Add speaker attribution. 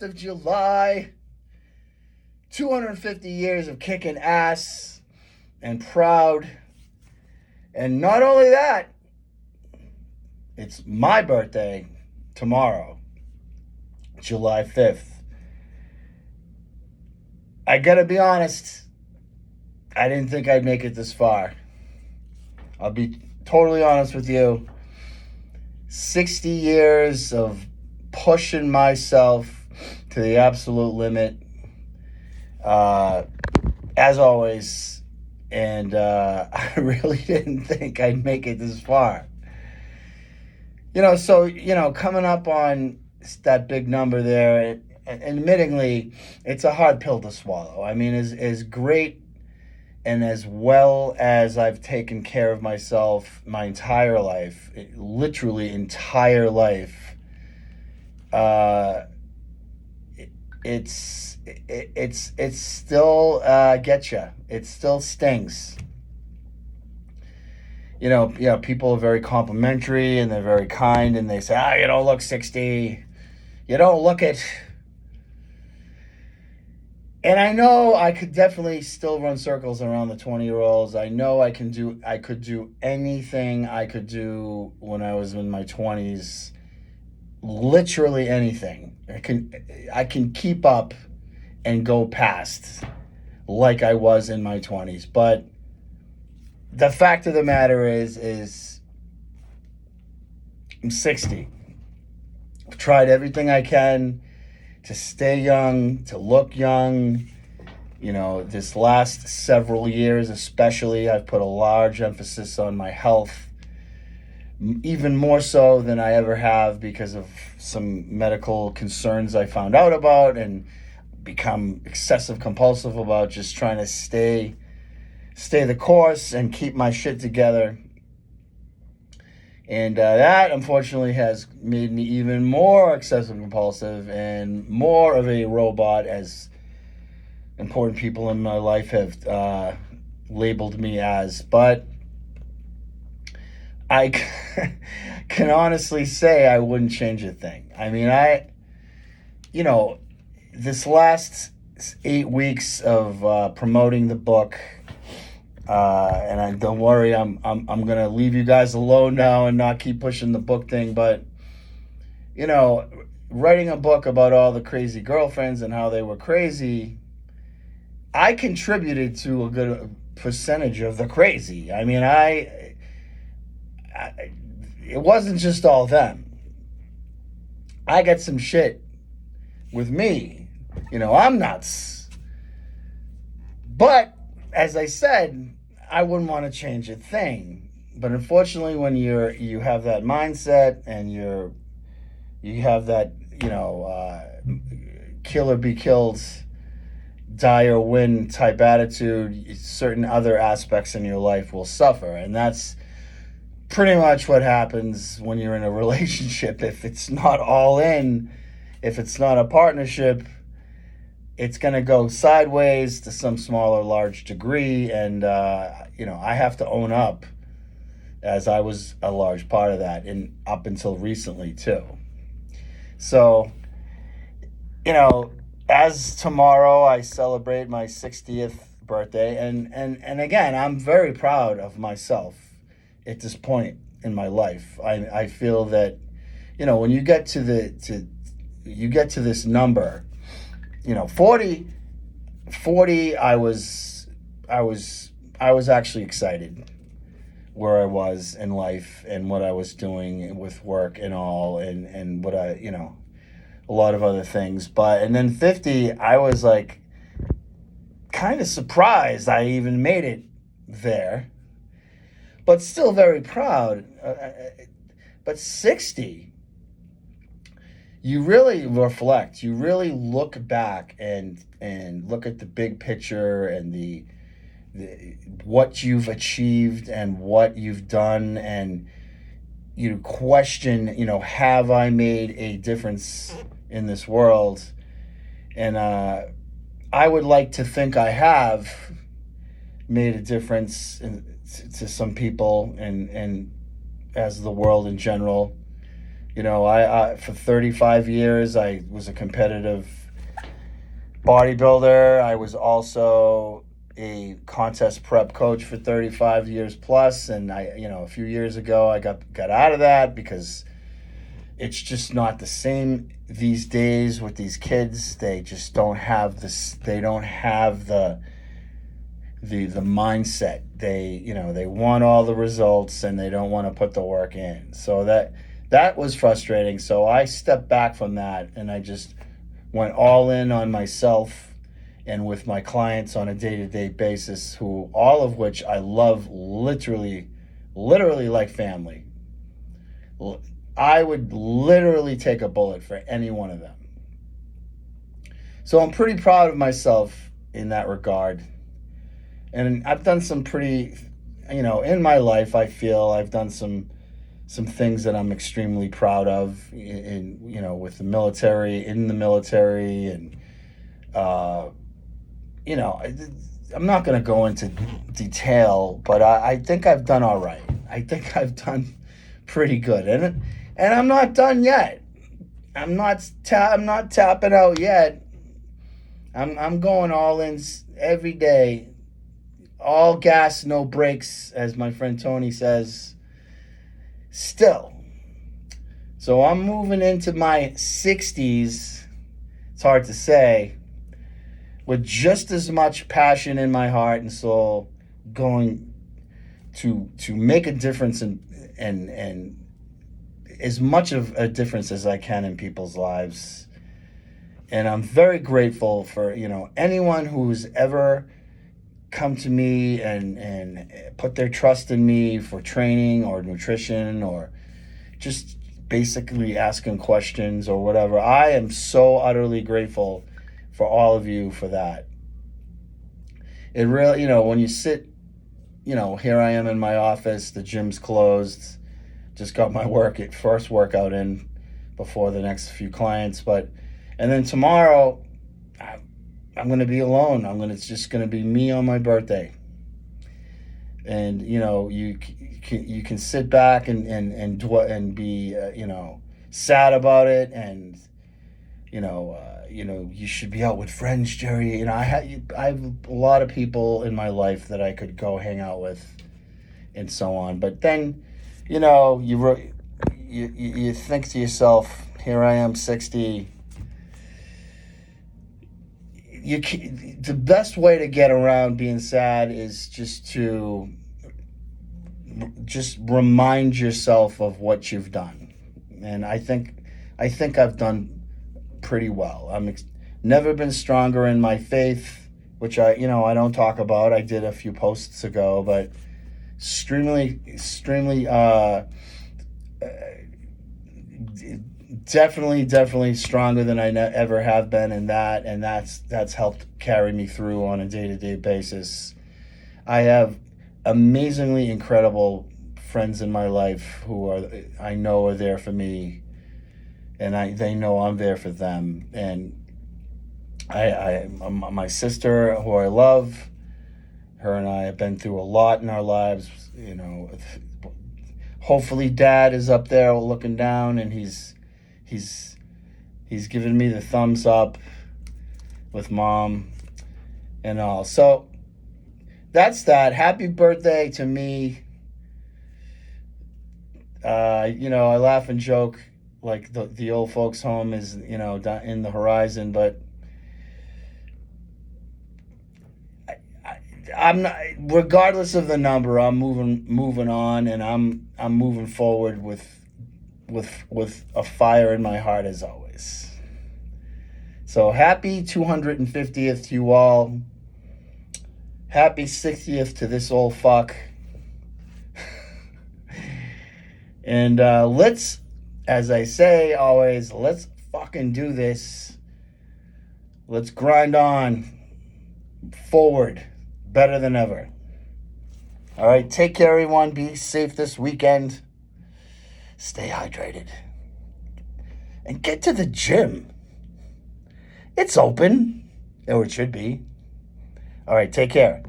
Speaker 1: of July. 250 years of kicking ass and proud. And not only that, it's my birthday tomorrow, July 5th. I gotta be honest, I didn't think I'd make it this far. I'll be totally honest with you. 60 years of pushing myself to the absolute limit, as always, and I really didn't think I'd make it this far. Coming up on that big number there, admittingly, it's a hard pill to swallow. I mean, as great and as well as I've taken care of myself my entire life, literally entire life, it's still gets you. It still stings. People are very complimentary and they're very kind, and they say, you don't look 60. You don't look it. And I know I could definitely still run circles around the 20-year-olds. I know I could do anything I could do when I was in my 20s. Literally anything. I can keep up and go past like I was in my 20s. But the fact of the matter is I'm 60. I've tried everything I can to stay young, to look young. This last several years especially, I've put a large emphasis on my health, even more so than I ever have because of some medical concerns I found out about and become excessive compulsive about, just trying to stay the course and keep my shit together. And that, unfortunately, has made me even more excessive compulsive and more of a robot, as important people in my life have labeled me as. But I can honestly say I wouldn't change a thing. I mean, this last 8 weeks of promoting the book, and don't worry, I'm gonna leave you guys alone now and not keep pushing the book thing. But writing a book about all the crazy girlfriends and how they were crazy, I contributed to a good percentage of the crazy. I mean, it wasn't just all them. I got some shit with me. I'm nuts. But as I said, I wouldn't want to change a thing. But unfortunately, when you have that mindset and you have that kill or be killed, die or win type attitude, certain other aspects in your life will suffer, and that's pretty much what happens when you're in a relationship. If it's not all in, if it's not a partnership, it's going to go sideways to some small or large degree. And, I have to own up, as I was a large part of that, and up until recently too. So, as tomorrow I celebrate my 60th birthday, and again, I'm very proud of myself at this point in my life. I feel that, when you get to this number, 40, I was actually excited where I was in life and what I was doing with work and all, and what a lot of other things. And then 50, I was like kind of surprised I even made it there, but still very proud. But 60, you really reflect, you really look back and look at the big picture and the what you've achieved and what you've done, and you question, have I made a difference in this world? And I would like to think I have made a difference to some people and as the world in general. I for 35 years, I was a competitive bodybuilder. I was also a contest prep coach for 35 years plus. And a few years ago, I got out of that because it's just not the same these days with these kids. They just don't have this. They don't have the mindset. They want all the results and they don't want to put the work in. So that was frustrating. So I stepped back from that and I just went all in on myself and with my clients on a day-to-day basis, who all of which I love literally like family. I would literally take a bullet for any one of them. So I'm pretty proud of myself in that regard. And I've done some pretty, in my life, I feel I've done some things that I'm extremely proud of with the military, in the military. And, I'm not going to go into detail, but I think I've done all right. I think I've done pretty good. And I'm not done yet. I'm not tapping out yet. I'm going all in every day. All gas, no brakes, as my friend Tony says. Still. So I'm moving into my 60s, it's hard to say, with just as much passion in my heart and soul, going to make a difference and as much of a difference as I can in people's lives. And I'm very grateful for, anyone who's ever come to me and put their trust in me for training or nutrition or just basically asking questions or whatever. I am so utterly grateful for all of you for that. It really, when you sit, here I am in my office, the gym's closed, just got my first workout in before the next few clients, and then tomorrow, I'm going to be alone. It's just going to be me on my birthday. And, you can sit back and be, sad about it. And, you should be out with friends, Jerry. I have a lot of people in my life that I could go hang out with and so on. But then, you think to yourself, here I am, 60. The best way to get around being sad is just remind yourself of what you've done. And I think I've done pretty well. Never been stronger in my faith, which I don't talk about. I did a few posts ago, but extremely definitely stronger than I ever have been in that, and that's helped carry me through on a day-to-day basis. I have amazingly incredible friends in my life who I know are there for me, and they know I'm there for them. And my sister, who I love, her and I have been through a lot in our lives. Hopefully Dad is up there looking down, and he's giving me the thumbs up with Mom and all. So that's that. Happy birthday to me. I laugh and joke like the old folks home is, in the horizon, but I'm not, regardless of the number, I'm moving on, and I'm moving forward with a fire in my heart as always. So happy 250th to you all. Happy 60th to this old fuck. And let's, as I say always, let's fucking do this. Let's grind on forward better than ever. All right, take care, everyone. Be safe this weekend. Stay hydrated. And get to the gym. It's open. Or it should be. All right, take care.